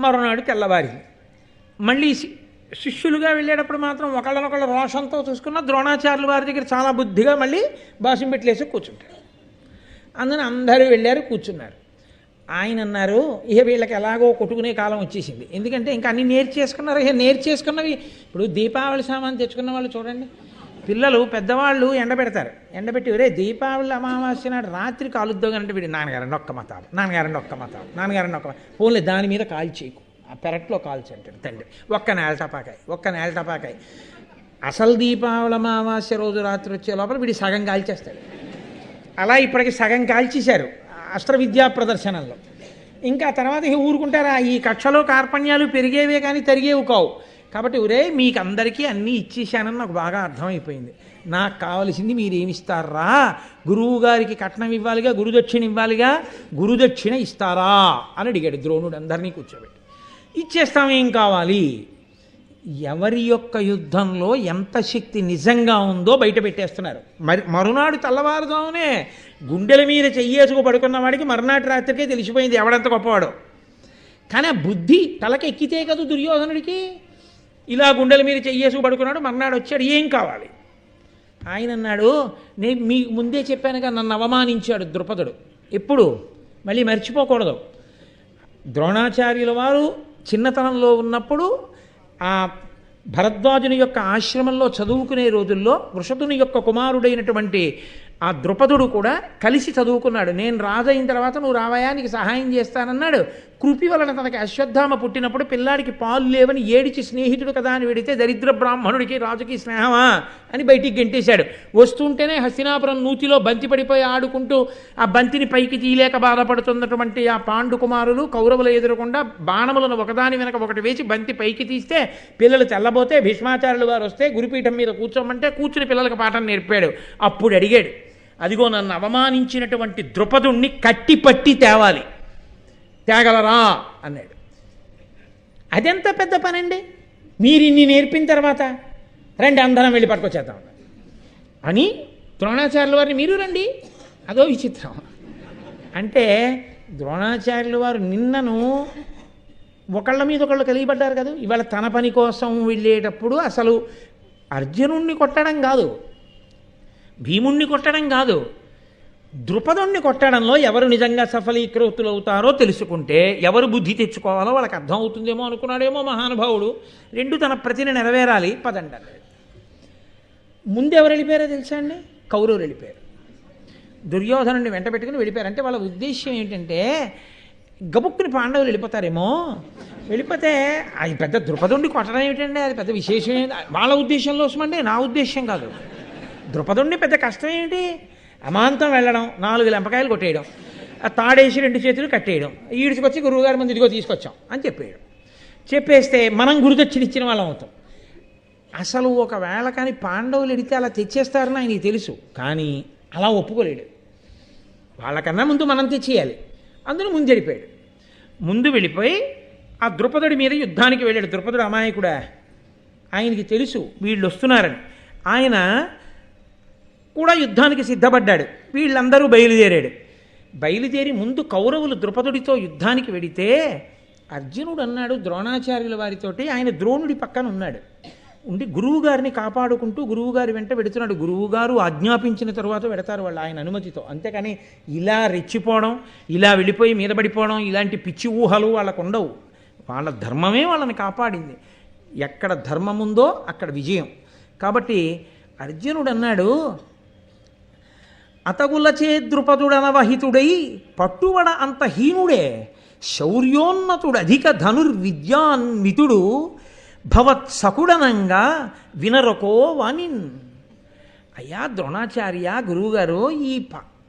మరునాడు తెల్లవారింది. మళ్ళీ శిష్యులుగా వెళ్ళేటప్పుడు మాత్రం ఒకళ్ళనొకళ్ళ రోషంతో చూసుకున్న ద్రోణాచార్యుల వారి దగ్గర చాలా బుద్ధిగా మళ్ళీ బాసం పెట్టలేసి కూర్చుంటారు. అందుకని అందరూ వెళ్ళారు, కూర్చున్నారు. ఆయన అన్నారు, ఇక వీళ్ళకి ఎలాగో కొట్టుకునే కాలం వచ్చేసింది. ఎందుకంటే ఇంకా అన్నీ నేర్చేసుకున్నారు. ఇక నేర్చేసుకున్నవి ఇప్పుడు దీపావళి సామాన్ తెచ్చుకున్న వాళ్ళు చూడండి, పిల్లలు పెద్దవాళ్ళు ఎండబెడతారు. ఎండబెట్టి ఒరే దీపావళి అమావాస్య నాడు రాత్రి కాలుద్దామనంటే వీడు నాన్నగారండి ఒక్క మతాలు, నాన్నగారండి ఒక్క మతాలు, నాన్నగారండి ఒక్క ఫోన్లే దాని మీద కాల్ చేయకు, ఆ పెరట్లో కాల్చి అంటాడు తండ్రి. ఒక్క నేల టపాకాయ. అసలు దీపావళి అమావాస్య రోజు రాత్రి వచ్చే లోపల వీడి సగం కాల్చేస్తాడు. అలా ఇప్పటికి సగం కాల్చేశారు అస్త్ర విద్యా ప్రదర్శనల్లో. ఇంకా తర్వాత ఊరుకుంటారా? ఈ కక్షలో కార్పణ్యాలు పెరిగేవే కానీ తరిగేవి కావు. కాబట్టి ఒరే మీకు అందరికీ అన్నీ ఇచ్చేసానని నాకు బాగా అర్థమైపోయింది. నాకు కావలసింది మీరేమిస్తారా? గురువు గారికి కట్నం ఇవ్వాలిగా, గురుదక్షిణ ఇవ్వాలిగా, గురుదక్షిణ ఇస్తారా అని అడిగాడు ద్రోణుడు అందరినీ కూర్చోబెట్టి. ఇచ్చేస్తాం, ఏం కావాలి? ఎవరి యొక్క యుద్ధంలో ఎంత శక్తి నిజంగా ఉందో బయట పెట్టేస్తున్నారు. మరునాడు తెల్లవారుదామునే గుండెల మీద చెయ్యేసుకు పడుకున్న వాడికి మరునాటి రాత్రికే తెలిసిపోయింది ఎవడంత గొప్పవాడో. కానీ ఆ బుద్ధి తలకెక్కితే కదా దుర్యోధనుడికి. ఇలా గుండెల మీద చెయ్యేసుకు పడుకున్నాడు, మర్నాడు వచ్చాడు, ఏం కావాలి? ఆయన అన్నాడు, నేను మీకు ముందే చెప్పానుగా, నన్ను అవమానించాడు ద్రుపదుడు. ఎప్పుడు మళ్ళీ మర్చిపోకూడదు. ద్రోణాచార్యుల వారు చిన్నతనంలో ఉన్నప్పుడు ఆ భరద్వాజుని యొక్క ఆశ్రమంలో చదువుకునే రోజుల్లో వృషభుని యొక్క కుమారుడైనటువంటి ఆ ద్రుపదుడు కూడా కలిసి చదువుకున్నాడు. నేను రాజు అయిన తర్వాత నువ్వు రావయా, నీకు సహాయం చేస్తానన్నాడు. కృపి వలన తనకి అశ్వత్థామ పుట్టినప్పుడు పిల్లాడికి పాలు లేవని ఏడిచి స్నేహితుడు కదా అని వెడితే దరిద్ర బ్రాహ్మణుడికి రాజుకి స్నేహమా అని బయటికి గెంటేశాడు. వస్తుంటేనే హస్తినాపురం నూతిలో బంతి పడిపోయి ఆడుకుంటూ ఆ బంతిని పైకి తీయలేక బాధపడుతున్నటువంటి ఆ పాండు కుమారులు కౌరవులు ఎదురకుండా బాణములను ఒకదాని వెనక ఒకటి వేసి బంతి పైకి తీస్తే పిల్లలు తెల్లబోతే భీష్మాచార్యులు వారు వస్తే గురుపీఠం మీద కూర్చోమంటే కూర్చుని పిల్లలకు పాఠం నేర్పాడు. అప్పుడు అడిగాడు, అదిగో నన్ను అవమానించినటువంటి ద్రుపదుణ్ణి కట్టిపట్టి తేగలరా అన్నాడు. అదెంత పెద్ద పనండి, మీరు ఇన్ని నేర్పిన తర్వాత రండి అందరం వెళ్ళి పట్టుకొచ్చేద్దాం అని ద్రోణాచార్యుల వారిని మీరు రండి. అదో విచిత్రం. అంటే ద్రోణాచార్యుల వారు నిన్నను ఒకళ్ళ మీద ఒకళ్ళు కలిగిపడ్డారు కదా. ఇవాళ తన పని కోసం వెళ్ళేటప్పుడు అసలు అర్జునుణ్ణి కొట్టడం కాదు, భీముణ్ణి కొట్టడం కాదు, ద్రుపదుణ్ణి కొట్టడంలో ఎవరు నిజంగా సఫలీకృతులు అవుతారో తెలుసుకుంటే ఎవరు బుద్ధి తెచ్చుకోవాలో వాళ్ళకి అర్థం అవుతుందేమో అనుకున్నాడేమో మహానుభావుడు. రెండు తన ప్రతిని నెరవేరాలి, పదండి. ముందు ఎవరు వెళ్ళిపోయారో తెలుసా అండి? కౌరవులు వెళ్ళిపోయారు. దుర్యోధనుడిని వెంట పెట్టుకుని వెళ్ళిపోయారు. అంటే వాళ్ళ ఉద్దేశ్యం ఏంటంటే గబుక్కుని పాండవులు వెళ్ళిపోతారేమో, వెళ్ళిపోతే అది పెద్ద ద్రుపదుణ్ణి కొట్టడం ఏమిటండి, అది పెద్ద విశేషం ఏంటి వాళ్ళ ఉద్దేశంలో వస్తుందండి, నా ఉద్దేశం కాదు. ద్రుపదుణ్ణి పెద్ద కష్టం ఏంటి, అమాంతం వెళ్ళడం, 4 లెంపకాయలు కొట్టేయడం, తాడేసి 2 చేతులు కట్టేయడం, ఈడ్చుకొచ్చి గురువుగారి ముందు ఇదిగో తీసుకొచ్చాం అని చెప్పేయడం. చెప్పేస్తే మనం గురుదక్షిణ ఇచ్చిన వాళ్ళం అవుతాం. అసలు ఒకవేళ కానీ పాండవులు ఎడితే అలా తెచ్చేస్తారని ఆయనకి తెలుసు, కానీ అలా ఒప్పుకోలేడు. వాళ్ళకన్నా ముందు మనం తెచ్చేయాలి. అందులో ముందు వెళ్ళిపోయాడు. ముందు వెళ్ళిపోయి ఆ ద్రుపదుడి మీద యుద్ధానికి వెళ్ళాడు. ద్రుపదుడు అమాయకుడా, ఆయనకి తెలుసు వీళ్ళు వస్తున్నారని. ఆయన కూడా యుద్ధానికి సిద్ధపడ్డాడు. వీళ్ళందరూ బయలుదేరి ముందు కౌరవులు ద్రుపదుడితో యుద్ధానికి వెడితే అర్జునుడు అన్నాడు ద్రోణాచార్యుల వారితోటి, ఆయన ద్రోణుడి పక్కన ఉన్నాడు, ఉండి గురువుగారిని కాపాడుకుంటూ గురువుగారి వెంట వెడుతున్నాడు. గురువుగారు ఆజ్ఞాపించిన తరువాత వెడతారు వాళ్ళు ఆయన అనుమతితో. అంతేకాని ఇలా రెచ్చిపోవడం, ఇలా వెళ్ళిపోయి మీద పడిపోవడం, ఇలాంటి పిచ్చి ఊహలు వాళ్ళకు ఉండవు. వాళ్ళ ధర్మమే వాళ్ళని కాపాడింది. ఎక్కడ ధర్మం ఉందో అక్కడ విజయం. కాబట్టి అర్జునుడు అన్నాడు, అతగులచే ద్రుపదుడనవహితుడై పట్టువడ అంత హీనుడే, శౌర్యోన్నతుడు అధిక ధనుర్విద్యాన్వితుడు భవత్సకుడనంగా వినరకో వానిన్. అయ్యా ద్రోణాచార్య, గురువుగారు, ఈ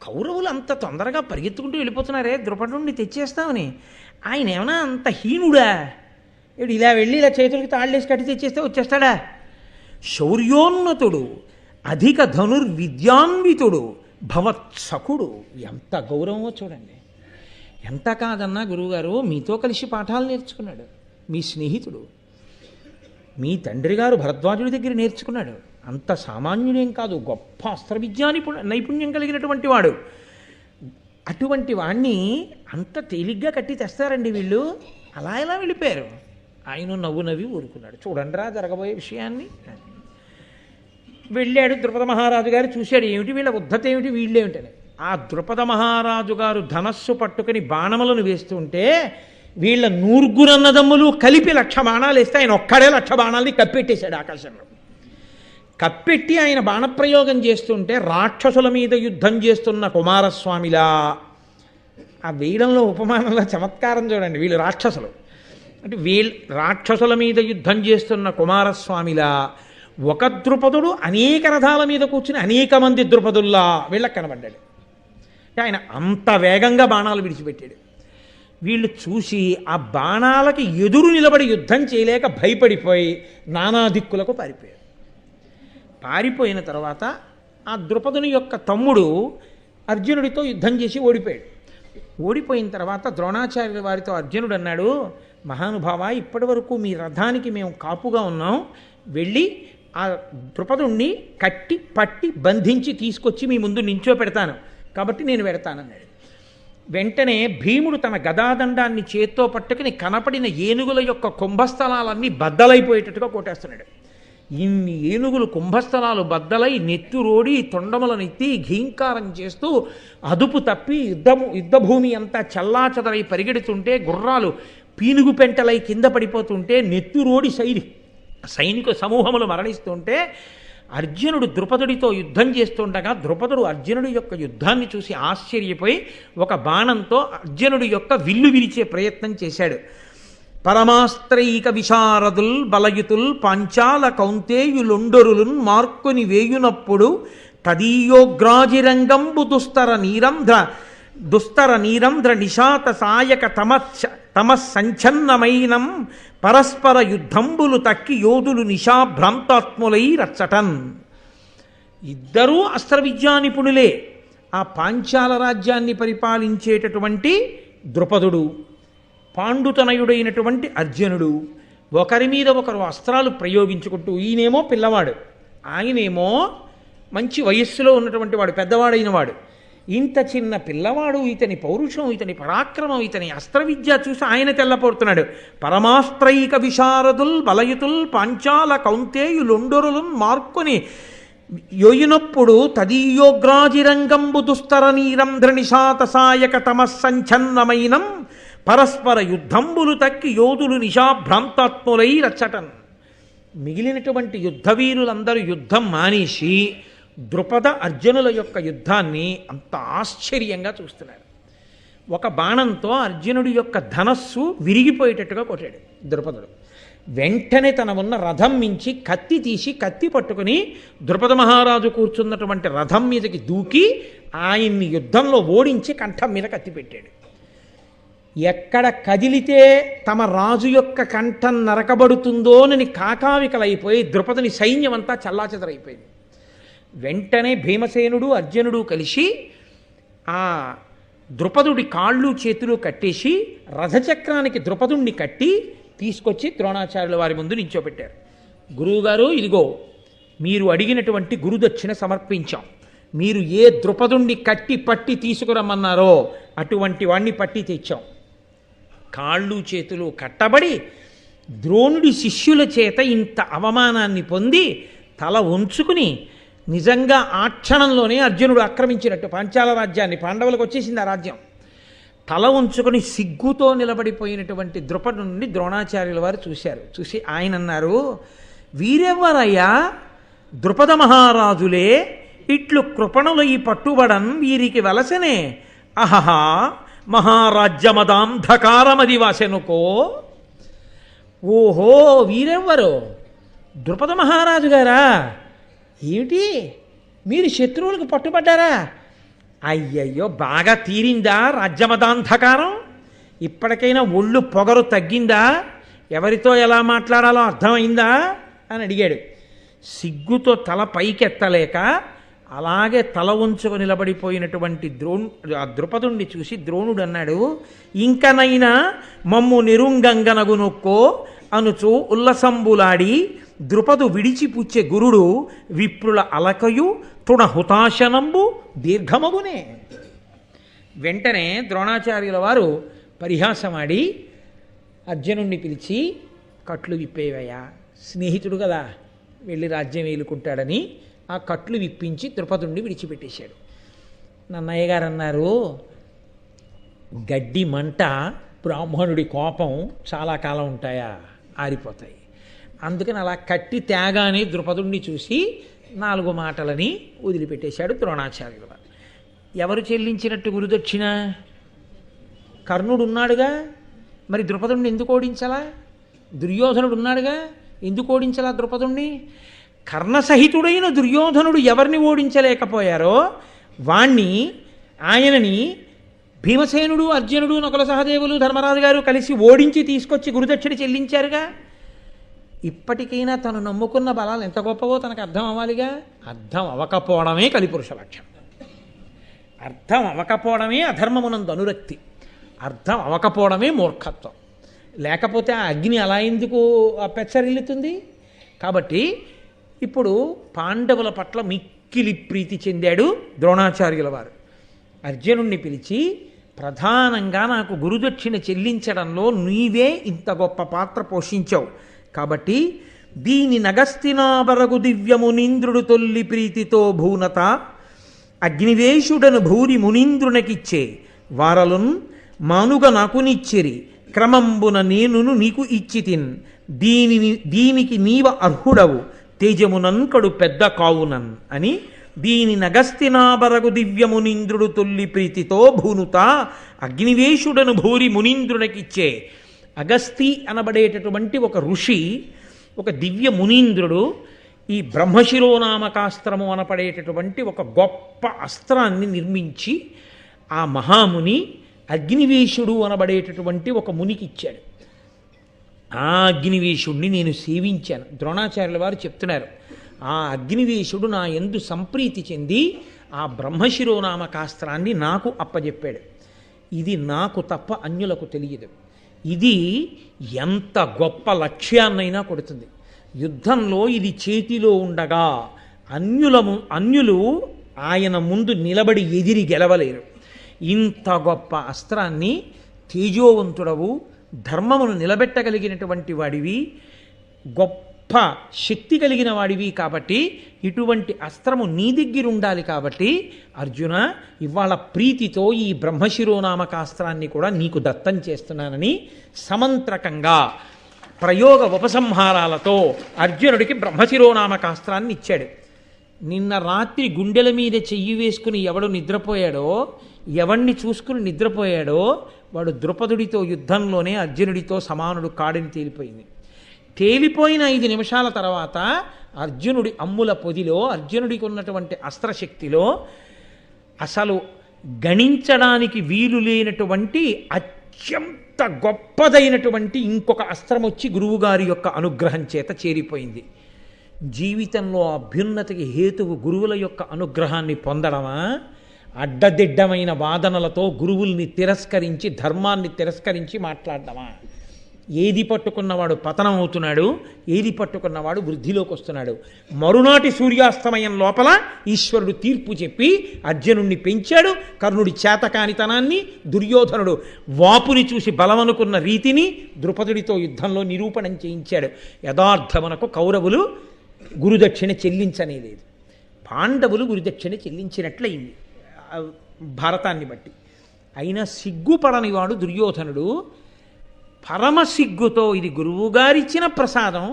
కౌరవులు అంత తొందరగా పరిగెత్తుకుంటూ వెళ్ళిపోతున్నారే ద్రుపదుణ్ణి తెచ్చేస్తామని, ఆయన ఏమన్నా అంత హీనుడా? ఇప్పుడు ఇలా వెళ్ళి ఇలా చేతులకి తాళ్ళేసి కట్టి తెచ్చేస్తే వచ్చేస్తాడా? శౌర్యోన్నతుడు అధిక ధనుర్విద్యాన్వితుడు భవత్సకుడు. ఎంత గౌరవమో చూడండి. ఎంత కాదన్నా గురువుగారు మీతో కలిసి పాఠాలు నేర్చుకున్నాడు, మీ స్నేహితుడు, మీ తండ్రి గారు భరద్వాజుడి దగ్గర నేర్చుకున్నాడు. అంత సామాన్యుడేం కాదు, గొప్ప అస్త్ర విద్యా నైపుణ్యం కలిగినటువంటి వాడు. అటువంటి వాణ్ణి అంత తేలిగ్గా కట్టి తెస్తారండి వీళ్ళు. అలా ఎలా వెళ్ళిపోయారు? ఆయన నవ్వు నవ్వి ఊరుకున్నాడు. చూడండిరా జరగబోయే విషయాన్ని. వెళ్ళాడు ద్రుపద మహారాజు గారు, చూశాడు ఏమిటి వీళ్ళ ఉద్ధత ఏమిటి, వీళ్ళేమిటని. ఆ ద్రుపద మహారాజు గారు ధనస్సు పట్టుకుని బాణములను వేస్తుంటే వీళ్ళ 100 అన్నదమ్ములు కలిపి 1,00,000 బాణాలు వేస్తే ఆయన ఒక్కడే 1,00,000 బాణాలని కప్పెట్టేశాడు ఆకాశంలో. కప్పెట్టి ఆయన బాణప్రయోగం చేస్తుంటే రాక్షసుల మీద యుద్ధం చేస్తున్న కుమారస్వామిలా, ఆ వేయడంలో ఉపమానంలో చమత్కారం చూడండి, వీళ్ళు రాక్షసులు అంటే రాక్షసుల మీద యుద్ధం చేస్తున్న కుమారస్వామిలా ఒక ద్రుపదుడు అనేక రథాల మీద కూర్చుని అనేక మంది ద్రుపదుల్లా వీళ్ళకి కనబడ్డాడు. ఆయన అంత వేగంగా బాణాలు విడిచిపెట్టాడు. వీళ్ళు చూసి ఆ బాణాలకి ఎదురు నిలబడి యుద్ధం చేయలేక భయపడిపోయి నానా దిక్కులకు పారిపోయారు. పారిపోయిన తర్వాత ఆ ద్రుపదుని యొక్క తమ్ముడు అర్జునుడితో యుద్ధం చేసి ఓడిపోయాడు. ఓడిపోయిన తర్వాత ద్రోణాచార్యుల వారితో అర్జునుడు అన్నాడు, మహానుభావ, ఇప్పటి వరకు మీ రథానికి మేము కాపుగా ఉన్నాం, వెళ్ళి ఆ ద్రుపదుణ్ణి కట్టి పట్టి బంధించి తీసుకొచ్చి మీ ముందు నించో పెడతాను, కాబట్టి నేను పెడతానన్నాడు. వెంటనే భీముడు తన గదాదండాన్ని చేత్తో పట్టుకుని కనపడిన ఏనుగుల యొక్క కుంభస్థలాలన్నీ బద్దలైపోయేటట్టుగా కొట్టేస్తున్నాడు. ఇన్ని ఏనుగులు కుంభస్థలాలు బద్దలై నెత్తురోడి తొండములనెత్తి ఘీంకారం చేస్తూ అదుపు తప్పి యుద్ధభూమి అంతా చల్లాచదరై పరిగెడుతుంటే, గుర్రాలు పీనుగు పెంటలై కింద పడిపోతుంటే, నెత్తురోడి సైనిక సమూహములు మరణిస్తుంటే, అర్జునుడు ద్రుపదుడితో యుద్ధం చేస్తుండగా ద్రుపదుడు అర్జునుడి యొక్క యుద్ధాన్ని చూసి ఆశ్చర్యపోయి ఒక బాణంతో అర్జునుడి యొక్క విల్లు విరిచే ప్రయత్నం చేశాడు. పరమాస్త్రైక విశారదుల్ బలయుతుల్ పాంచాల కౌంతేయులొండరులున్ మార్కుని వేయునప్పుడు తదీయోగ్రాజిరంగంబు దుస్తర నీరంధ్ర నిశాత సాయక తమస్సంఛన్నమైనం పరస్పర యుద్ధంబులు తక్కి యోధులు నిశాభ్రాంతాత్ములై రచ్చటన్. ఇద్దరూ అస్త్రవిద్యా నిపుణులే. ఆ పాంచాల రాజ్యాన్ని పరిపాలించేటటువంటి ద్రుపదుడు, పాండుతనయుడైనటువంటి అర్జునుడు ఒకరి మీద ఒకరు అస్త్రాలు ప్రయోగించుకుంటూ, ఈయనేమో పిల్లవాడు, ఆయనేమో మంచి వయస్సులో ఉన్నటువంటి వాడు, పెద్దవాడైన వాడు. ఇంత చిన్న పిల్లవాడు, ఇతని పౌరుషం, ఇతని పరాక్రమం, ఇతని అస్త్రవిద్య చూసి ఆయన తెల్లపోతున్నాడు. పరమాస్త్రైక విశారదుల్ బలయుతుల్ పాంచాల కౌంతేయులొండరులున్ మార్కుని యోయునప్పుడు తదీయోగ్రాజిరంగంబు దుస్తర నీరంధ్ర నిశాత సాయక తమస్సంఛన్నమైనం పరస్పర యుద్ధంబులు తక్కి యోధులు నిశాభ్రాంతాత్ములై రచ్చటన్. మిగిలినటువంటి యుద్ధవీరులందరూ యుద్ధం మానేసి ద్రుపద అర్జునుల యొక్క యుద్ధాన్ని అంత ఆశ్చర్యంగా చూస్తున్నారు. ఒక బాణంతో అర్జునుడి యొక్క ధనస్సు విరిగిపోయేటట్టుగా కొట్టాడు ద్రుపదుడు. వెంటనే తన ఉన్న రథం మించి కత్తి తీసి కత్తి పట్టుకుని ద్రుపద మహారాజు కూర్చున్నటువంటి రథం మీదకి దూకి ఆయన్ని యుద్ధంలో ఓడించి కంఠం మీద కత్తి పెట్టాడు. ఎక్కడ కదిలితే తమ రాజు యొక్క కంఠం నరకబడుతుందోనని కాకావికలైపోయి ద్రుపదుని సైన్యం అంతా చల్లాచెదరైపోయింది. వెంటనే భీమసేనుడు అర్జునుడు కలిసి ఆ ద్రుపదుడి కాళ్ళు చేతులు కట్టేసి రథచక్రానికి ద్రుపదుణ్ణి కట్టి తీసుకొచ్చి ద్రోణాచార్యుల వారి ముందు నించోబెట్టారు. గురువుగారు, ఇదిగో మీరు అడిగినటువంటి గురుదక్షిణ సమర్పించాం. మీరు ఏ ద్రుపదుణ్ణి కట్టి పట్టి తీసుకురమ్మన్నారో అటువంటి వాణ్ణి పట్టి తెచ్చాం. కాళ్ళు చేతులు కట్టబడి ద్రోణుడి శిష్యుల చేత ఇంత అవమానాన్ని పొంది తల ఉంచుకుని, నిజంగా ఆ క్షణంలోనే అర్జునుడు ఆక్రమించినట్టు పాంచాల రాజ్యాన్ని, పాండవులకు వచ్చేసింది ఆ రాజ్యం, తల ఉంచుకొని సిగ్గుతో నిలబడిపోయినటువంటి ద్రుపదు నుండి ద్రోణాచార్యుల వారు చూశారు. చూసి ఆయన అన్నారు, వీరెవ్వరయ్యా? ద్రుపద మహారాజులే ఇట్లు కృపణులై పట్టుబడన్ వీరికి వలసనే. అహహా మహారాజ్యమదాంధకారమది వాసెనుకో. ఓహో, వీరెవ్వరు? ద్రుపద మహారాజు గారా? ఏమిటి, మీరు శత్రువులకు పట్టుబడ్డారా? అయ్యయ్యో, బాగా తీరిందా రాజ్యమదాంధకారం? ఇప్పటికైనా ఒళ్ళు పొగరు తగ్గిందా? ఎవరితో ఎలా మాట్లాడాలో అర్థమైందా అని అడిగాడు. సిగ్గుతో తల పైకెత్తలేక అలాగే తల ఉంచుకు నిలబడిపోయినటువంటి ఆ ద్రుపదుణ్ణి చూసి ద్రోణుడు అన్నాడు, ఇంకనైనా మమ్ము నిరుంగంగనగునొక్కో అనుచు ఉల్లసంబులాడి ద్రుపదు విడిచిపుచ్చే గురుడు విప్రుల అలకయు తృణ హుతాశనంబు దీర్ఘమగునే. వెంటనే ద్రోణాచార్యుల వారు పరిహాసమాడి, అర్జునుణ్ణి పిలిచి కట్లు విప్పేవయ్యా, స్నేహితుడు కదా వెళ్ళి రాజ్యం ఏలుకుంటాడని ఆ కట్లు విప్పించి ద్రుపదుణ్ణి విడిచిపెట్టేశాడు. నన్నయ్య గారు అన్నారు, గడ్డి మంట బ్రాహ్మణుడి కోపం చాలా కాలం ఉంటాయా, ఆరిపోతాయి. అందుకని అలా కట్టి తేగానే ద్రుపదుణ్ణి చూసి 4 మాటలని వదిలిపెట్టేశాడు ద్రోణాచార్యుల వారు. ఎవరు చెల్లించినట్టు గురుదక్షిణ? కర్ణుడు ఉన్నాడుగా, మరి ద్రుపదుణ్ణి ఎందుకు ఓడించలా? దుర్యోధనుడు ఉన్నాడుగా, ఎందుకు ఓడించలా ద్రుపదుణ్ణి? కర్ణసహితుడైన దుర్యోధనుడు ఎవరిని ఓడించలేకపోయారో ఆయనని భీమసేనుడు, అర్జునుడు, నకుల సహదేవులు, ధర్మరాజు గారు కలిసి ఓడించి తీసుకొచ్చి గురుదక్షిణ చెల్లించారుగా. ఇప్పటికైనా తను నమ్ముకున్న బలాలు ఎంత గొప్పవో తనకు అర్థం అవ్వాలిగా. అర్థం అవ్వకపోవడమే కలిపురుష లక్షణం. అర్థం అవ్వకపోవడమే అధర్మమునందు అనురక్తి. అర్థం అవ్వకపోవడమే మూర్ఖత్వం. లేకపోతే ఆ అగ్ని అలా ఎందుకు పెచ్చరిల్లుతుంది? కాబట్టి ఇప్పుడు పాండవుల పట్ల మిక్కిలి ప్రీతి చెందాడు ద్రోణాచార్యుల వారు. అర్జునుణ్ణి పిలిచి, ప్రధానంగా నాకు గురుదక్షిణ చెల్లించడంలో నీవే ఇంత గొప్ప పాత్ర పోషించావు కాబట్టి దీని నగస్తినాబరగు దివ్యమునీంద్రుడు తొల్లి ప్రీతితో భూనత అగ్నివేశుడను భూరి మునీంద్రునకిచ్చే వారలున్ మానుగ నాకునిచ్చిరి క్రమంబున నేనును నీకు ఇచ్చితిన్ దీనికి నీవ అర్హుడవు తేజమునన్ కడు పెద్ద కావునన్ అని దీని నగస్తినాబరగు దివ్యమునీంద్రుడు తొల్లి ప్రీతితో భూనుత అగ్నివేశుడను భూరి మునీంద్రునకిచ్చే. అగస్తి అనబడేటటువంటి ఒక ఋషి, ఒక దివ్య మునీంద్రుడు ఈ బ్రహ్మశిరోనామకాస్త్రము అనపడేటటువంటి ఒక గొప్ప అస్త్రాన్ని నిర్మించి ఆ మహాముని అగ్నివేశుడు అనబడేటటువంటి ఒక మునికి ఇచ్చాడు. ఆ అగ్నివేశుడిని నేను సేవించాను. ద్రోణాచార్యుల వారు చెప్తున్నారు, ఆ అగ్నివేశుడు నా యందు సంప్రీతి చెంది ఆ బ్రహ్మశిరోనామకాస్త్రాన్ని నాకు అప్పజెప్పాడు. ఇది నాకు తప్ప అన్యులకు తెలియదు. ఇది ఎంత గొప్ప లక్ష్యాన్నైనా కొడుతుంది. యుద్ధంలో ఇది చేతిలో ఉండగా అన్యులు ఆయన ముందు నిలబడి ఎదిరి గెలవలేరు. ఇంత గొప్ప అస్త్రాన్ని తేజోవంతుడవు, ధర్మమును నిలబెట్టగలిగినటువంటి వాడివి, గొప్ప శక్తి కలిగిన వాడివి కాబట్టి ఇటువంటి అస్త్రము నీ దగ్గర ఉండాలి. కాబట్టి అర్జున, ఇవాళ ప్రీతితో ఈ బ్రహ్మశిరోనామకాస్త్రాన్ని కూడా నీకు దత్తం చేస్తున్నానని సమంత్రకంగా ప్రయోగ ఉపసంహారాలతో అర్జునుడికి బ్రహ్మశిరోనామకాస్త్రాన్ని ఇచ్చాడు. నిన్న రాత్రి గుండెల మీద చెయ్యి వేసుకుని ఎవడు నిద్రపోయాడో, ఎవణ్ణి చూసుకుని నిద్రపోయాడో వాడు ద్రుపదుడితో యుద్ధంలోనే అర్జునుడితో సమానుడు కాడని తేలిపోయింది. తేలిపోయిన 5 నిమిషాల తర్వాత అర్జునుడి అమ్ముల పొదిలో, అర్జునుడికి ఉన్నటువంటి అస్త్రశక్తిలో అసలు గణించడానికి వీలు లేనటువంటి అత్యంత గొప్పదైనటువంటి ఇంకొక అస్త్రం వచ్చి గురువుగారి యొక్క అనుగ్రహం చేత చేరిపోయింది. జీవితంలో అభ్యున్నతికి హేతువు గురువుల యొక్క అనుగ్రహాన్ని పొందడమా, అడ్డదిడ్డమైన వాదనలతో గురువుల్ని తిరస్కరించి, ధర్మాన్ని తిరస్కరించి మాట్లాడడమా? ఏది పట్టుకున్నవాడు పతనం అవుతున్నాడు, ఏది పట్టుకున్నవాడు వృద్ధిలోకి వస్తున్నాడు. మరునాటి సూర్యాస్తమయం లోపల ఈశ్వరుడు తీర్పు చెప్పి అర్జునుణ్ణి పెంచాడు. కర్ణుడి చేతకానితనాన్ని, దుర్యోధనుడు వాపుని చూసి బలమనుకున్న రీతిని ద్రుపదుడితో యుద్ధంలో నిరూపణం చేయించాడు. యథార్థమునకు కౌరవులు గురుదక్షిణ చెల్లించనేలేదు, పాండవులు గురుదక్షిణ చెల్లించినట్లయింది భారతాన్ని బట్టి. అయినా సిగ్గుపడనివాడు దుర్యోధనుడు పరమసిగ్గుతో ఇది గురువుగారిచ్చిన ప్రసాదం,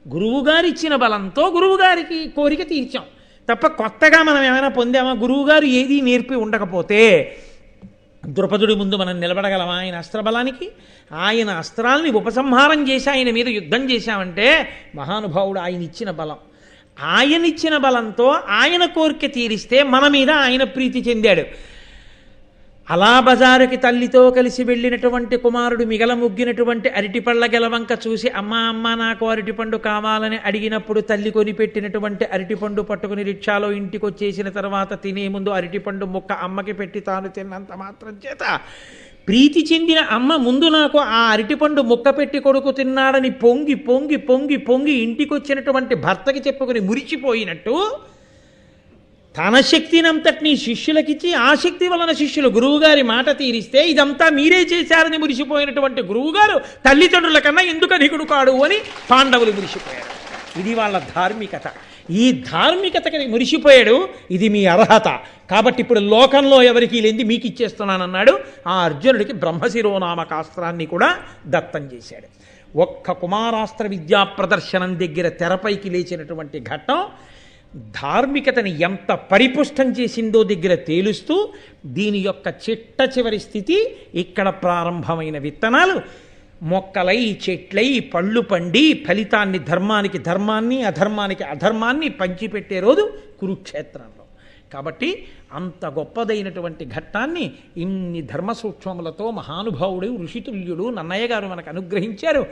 గురువుగారిచ్చిన బలంతో గురువుగారికి కోరిక తీర్చాం తప్ప కొత్తగా మనం ఏమైనా పొందామా? గురువుగారు ఏదీ నేర్పి ఉండకపోతే ద్రుపదుడి ముందు మనం నిలబడగలమా? ఆయన అస్త్రబలానికి ఆయన అస్త్రాల్ని ఉపసంహారం చేసి ఆయన మీద యుద్ధం చేశామంటే మహానుభావుడు ఆయన ఇచ్చిన బలం. ఆయన ఇచ్చిన బలంతో ఆయన కోరిక తీరిస్తే మన మీద ఆయన ప్రీతి చెందాడు. అలా బజారుకి తల్లితో కలిసి వెళ్ళినటువంటి కుమారుడు మిగల ముగ్గినటువంటి అరటిపళ్ళ గెలవంక చూసి అమ్మ నాకు అరటిపండు కావాలని అడిగినప్పుడు తల్లి కొనిపెట్టినటువంటి అరటిపండు పట్టుకుని రిక్షాలో ఇంటికి వచ్చేసిన తర్వాత తినే ముందు అరటిపండు ముక్క అమ్మకి పెట్టి తాను తిన్నంత మాత్రం చేత ప్రీతి చెందిన అమ్మ ముందు నాకు ఆ అరటిపండు ముక్క పెట్టి కొడుకు తిన్నాడని పొంగి పొంగి పొంగి పొంగి ఇంటికి వచ్చినటువంటి భర్తకి చెప్పుకుని మురిచిపోయినట్టు తన శక్తినంతటినీ శిష్యులకిచ్చి ఆ శక్తి వలన శిష్యులు గురువుగారి మాట తీరిస్తే ఇదంతా మీరే చేశారని మురిసిపోయినటువంటి గురువుగారు తల్లిదండ్రుల కన్నా ఎందుకు అధికుడు కాడు అని పాండవులు మురిసిపోయారు. ఇది వాళ్ళ ధార్మికత. ఈ ధార్మికతకి మురిసిపోయాడు. ఇది మీ అర్హత. కాబట్టి ఇప్పుడు లోకంలో ఎవరికి లేనిది మీకు ఇచ్చేస్తున్నానన్నాడు. ఆ అర్జునుడికి బ్రహ్మశిరోనామకాస్త్రాన్ని కూడా దత్తం చేశాడు. ఒక్క కుమారాస్త్ర విద్యా ప్రదర్శనం దగ్గర తెరపైకి లేచినటువంటి ఘట్టం ధార్మికతని ఎంత పరిపుష్టం చేసిందో దగ్గర తేలుస్తూ దీని యొక్క చిట్ట చివరి స్థితి ఇక్కడ ప్రారంభమైన విత్తనాలు మొక్కలై చెట్లై పళ్ళు పండి ఫలితాన్ని ధర్మానికి ధర్మాన్ని అధర్మానికి అధర్మాన్ని పంచిపెట్టే రోజు కురుక్షేత్రంలో. కాబట్టి అంత గొప్పదైనటువంటి ఘట్టాన్ని ఇన్ని ధర్మ సూక్ష్మములతో మహానుభావుడు ఋషితుల్యుడు నన్నయ్య గారు మనకు అనుగ్రహించారు.